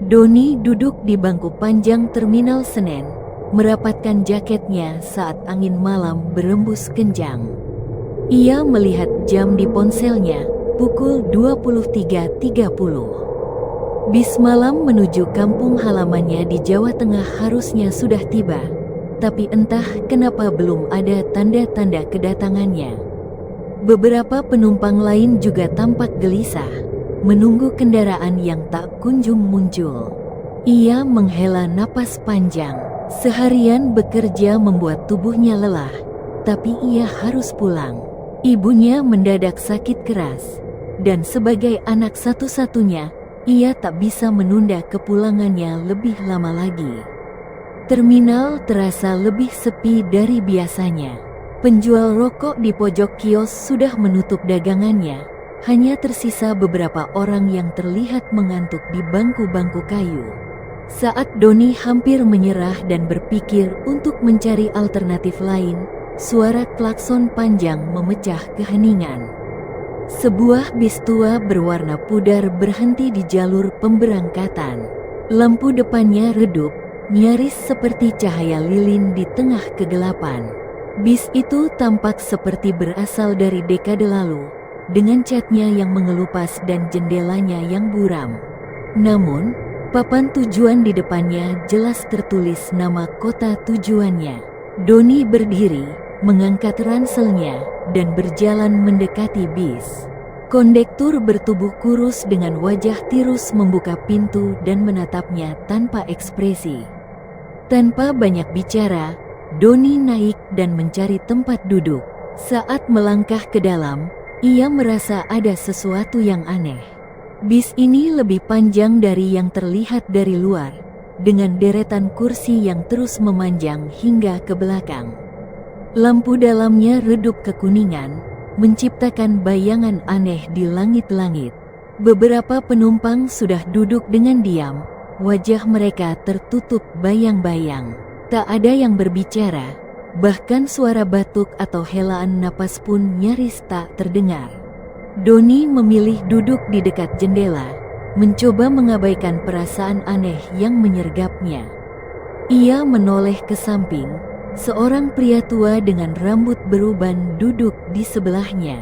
Doni duduk di bangku panjang Terminal Senen, merapatkan jaketnya saat angin malam berembus kencang. Ia melihat jam di ponselnya, pukul 23.30. Bis malam menuju kampung halamannya di Jawa Tengah harusnya sudah tiba, tapi entah kenapa belum ada tanda-tanda kedatangannya. Beberapa penumpang lain juga tampak gelisah, menunggu kendaraan yang tak kunjung muncul. Ia menghela napas panjang. Seharian bekerja membuat tubuhnya lelah, tapi ia harus pulang. Ibunya mendadak sakit keras, dan sebagai anak satu-satunya, ia tak bisa menunda kepulangannya lebih lama lagi. Terminal terasa lebih sepi dari biasanya. Penjual rokok di pojok kios sudah menutup dagangannya. Hanya tersisa beberapa orang yang terlihat mengantuk di bangku-bangku kayu. Saat Doni hampir menyerah dan berpikir untuk mencari alternatif lain, suara klakson panjang memecah keheningan. Sebuah bis tua berwarna pudar berhenti di jalur pemberangkatan. Lampu depannya redup, nyaris seperti cahaya lilin di tengah kegelapan. Bis itu tampak seperti berasal dari dekade lalu, dengan catnya yang mengelupas dan jendelanya yang buram. Namun, papan tujuan di depannya jelas tertulis nama kota tujuannya. Doni berdiri, mengangkat ranselnya, dan berjalan mendekati bis. Kondektur bertubuh kurus dengan wajah tirus membuka pintu dan menatapnya tanpa ekspresi. Tanpa banyak bicara, Doni naik dan mencari tempat duduk. Saat melangkah ke dalam, ia merasa ada sesuatu yang aneh. Bis ini lebih panjang dari yang terlihat dari luar, dengan deretan kursi yang terus memanjang hingga ke belakang. Lampu dalamnya redup kekuningan, menciptakan bayangan aneh di langit-langit. Beberapa penumpang sudah duduk dengan diam, wajah mereka tertutup bayang-bayang. Tak ada yang berbicara. Bahkan suara batuk atau helaan napas pun nyaris tak terdengar. Doni memilih duduk di dekat jendela, mencoba mengabaikan perasaan aneh yang menyergapnya. Ia menoleh ke samping, seorang pria tua dengan rambut beruban duduk di sebelahnya.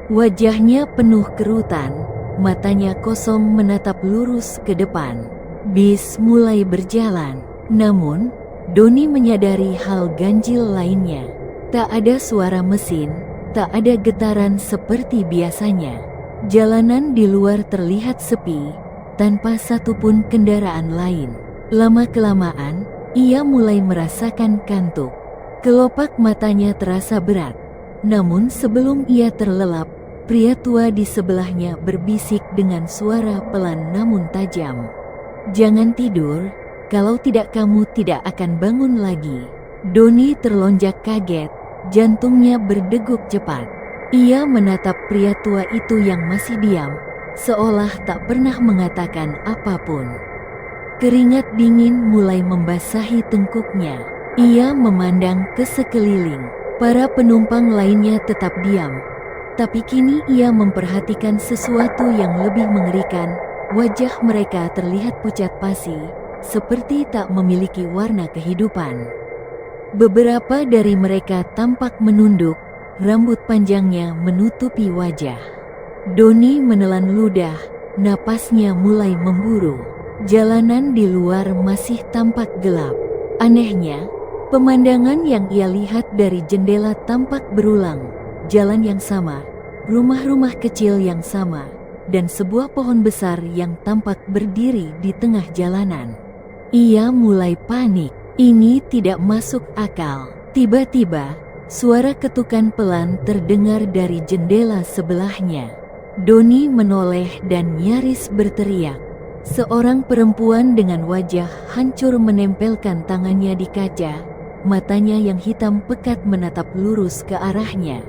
Wajahnya penuh kerutan, matanya kosong menatap lurus ke depan. Bis mulai berjalan, namun Doni menyadari hal ganjil lainnya. Tak ada suara mesin, tak ada getaran seperti biasanya. Jalanan di luar terlihat sepi, tanpa satupun kendaraan lain. Lama-kelamaan, ia mulai merasakan kantuk. Kelopak matanya terasa berat. Namun sebelum ia terlelap, pria tua di sebelahnya berbisik dengan suara pelan namun tajam. "Jangan tidur. Kalau tidak kamu tidak akan bangun lagi." Doni terlonjak kaget, jantungnya berdegup cepat. Ia menatap pria tua itu yang masih diam, seolah tak pernah mengatakan apapun. Keringat dingin mulai membasahi tengkuknya. Ia memandang ke sekeliling. Para penumpang lainnya tetap diam, tapi kini ia memperhatikan sesuatu yang lebih mengerikan. Wajah mereka terlihat pucat pasi, seperti tak memiliki warna kehidupan. Beberapa dari mereka tampak menunduk, rambut panjangnya menutupi wajah. Doni menelan ludah, napasnya mulai memburu. Jalanan di luar masih tampak gelap. Anehnya, pemandangan yang ia lihat dari jendela tampak berulang. Jalan yang sama, rumah-rumah kecil yang sama, dan sebuah pohon besar yang tampak berdiri di tengah jalanan. Ia mulai panik. Ini tidak masuk akal. Tiba-tiba, suara ketukan pelan terdengar dari jendela sebelahnya. Doni menoleh dan nyaris berteriak. Seorang perempuan dengan wajah hancur menempelkan tangannya di kaca. Matanya yang hitam pekat menatap lurus ke arahnya.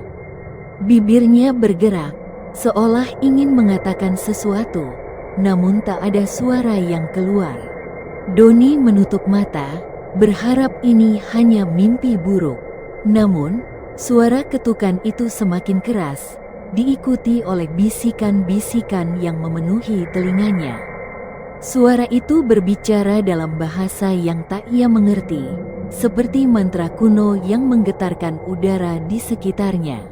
Bibirnya bergerak, seolah ingin mengatakan sesuatu, namun tak ada suara yang keluar. Doni menutup mata, berharap ini hanya mimpi buruk. Namun, suara ketukan itu semakin keras, diikuti oleh bisikan-bisikan yang memenuhi telinganya. Suara itu berbicara dalam bahasa yang tak ia mengerti, seperti mantra kuno yang menggetarkan udara di sekitarnya.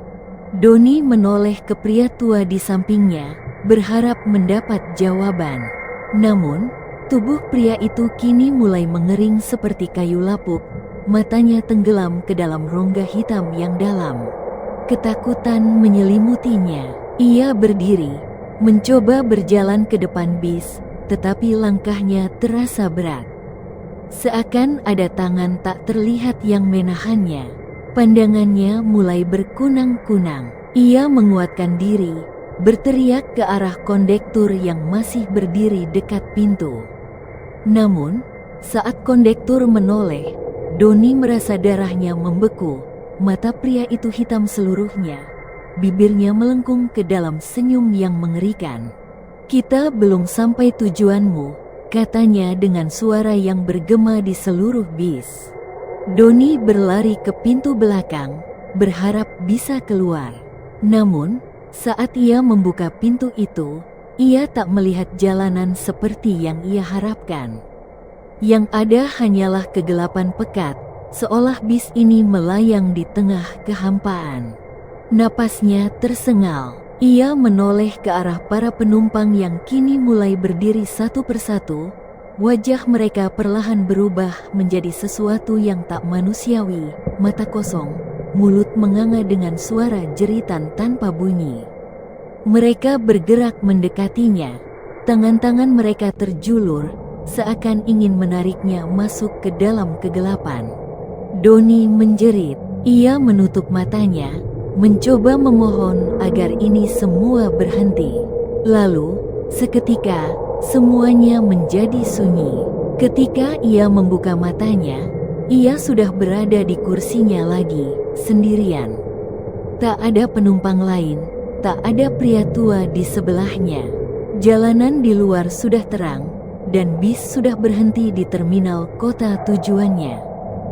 Doni menoleh ke pria tua di sampingnya, berharap mendapat jawaban. Namun, tubuh pria itu kini mulai mengering seperti kayu lapuk, matanya tenggelam ke dalam rongga hitam yang dalam. Ketakutan menyelimutinya. Ia berdiri, mencoba berjalan ke depan bis, tetapi langkahnya terasa berat. Seakan ada tangan tak terlihat yang menahannya. Pandangannya mulai berkunang-kunang. Ia menguatkan diri, berteriak ke arah kondektur yang masih berdiri dekat pintu. Namun, saat kondektur menoleh, Doni merasa darahnya membeku. Mata pria itu hitam seluruhnya. Bibirnya melengkung ke dalam senyum yang mengerikan. "Kita belum sampai tujuanmu," katanya dengan suara yang bergema di seluruh bis. Doni berlari ke pintu belakang, berharap bisa keluar. Namun, saat ia membuka pintu itu, ia tak melihat jalanan seperti yang ia harapkan. Yang ada hanyalah kegelapan pekat, seolah bis ini melayang di tengah kehampaan. Napasnya tersengal. Ia menoleh ke arah para penumpang yang kini mulai berdiri satu persatu. Wajah mereka perlahan berubah menjadi sesuatu yang tak manusiawi, mata kosong, mulut menganga dengan suara jeritan tanpa bunyi. Mereka bergerak mendekatinya, tangan-tangan mereka terjulur, seakan ingin menariknya masuk ke dalam kegelapan. Doni menjerit, ia menutup matanya, mencoba memohon agar ini semua berhenti. Lalu, seketika, semuanya menjadi sunyi. Ketika ia membuka matanya, ia sudah berada di kursinya lagi, sendirian. Tak ada penumpang lain, tak ada pria tua di sebelahnya. Jalanan di luar sudah terang, dan bis sudah berhenti di terminal kota tujuannya.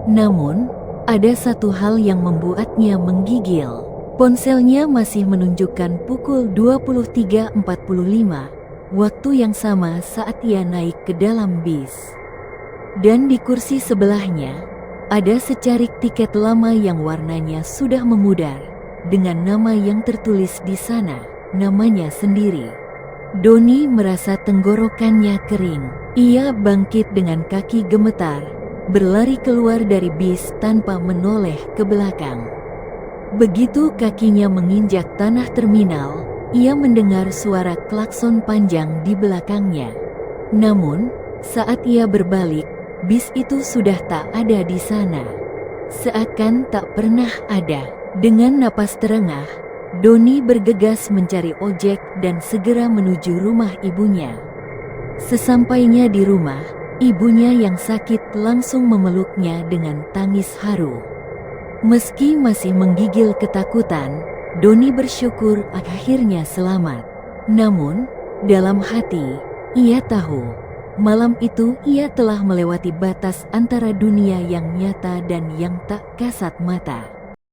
Namun, ada satu hal yang membuatnya menggigil. Ponselnya masih menunjukkan pukul 23.45. Waktu yang sama saat ia naik ke dalam bis. Dan di kursi sebelahnya, ada secarik tiket lama yang warnanya sudah memudar, dengan nama yang tertulis di sana, namanya sendiri. Doni merasa tenggorokannya kering. Ia bangkit dengan kaki gemetar, berlari keluar dari bis tanpa menoleh ke belakang. Begitu kakinya menginjak tanah terminal, ia mendengar suara klakson panjang di belakangnya. Namun, saat ia berbalik, bis itu sudah tak ada di sana. Seakan tak pernah ada. Dengan napas terengah, Doni bergegas mencari ojek dan segera menuju rumah ibunya. Sesampainya di rumah, ibunya yang sakit langsung memeluknya dengan tangis haru. Meski masih menggigil ketakutan, Doni bersyukur akhirnya selamat. Namun, dalam hati, ia tahu, malam itu ia telah melewati batas antara dunia yang nyata dan yang tak kasat mata.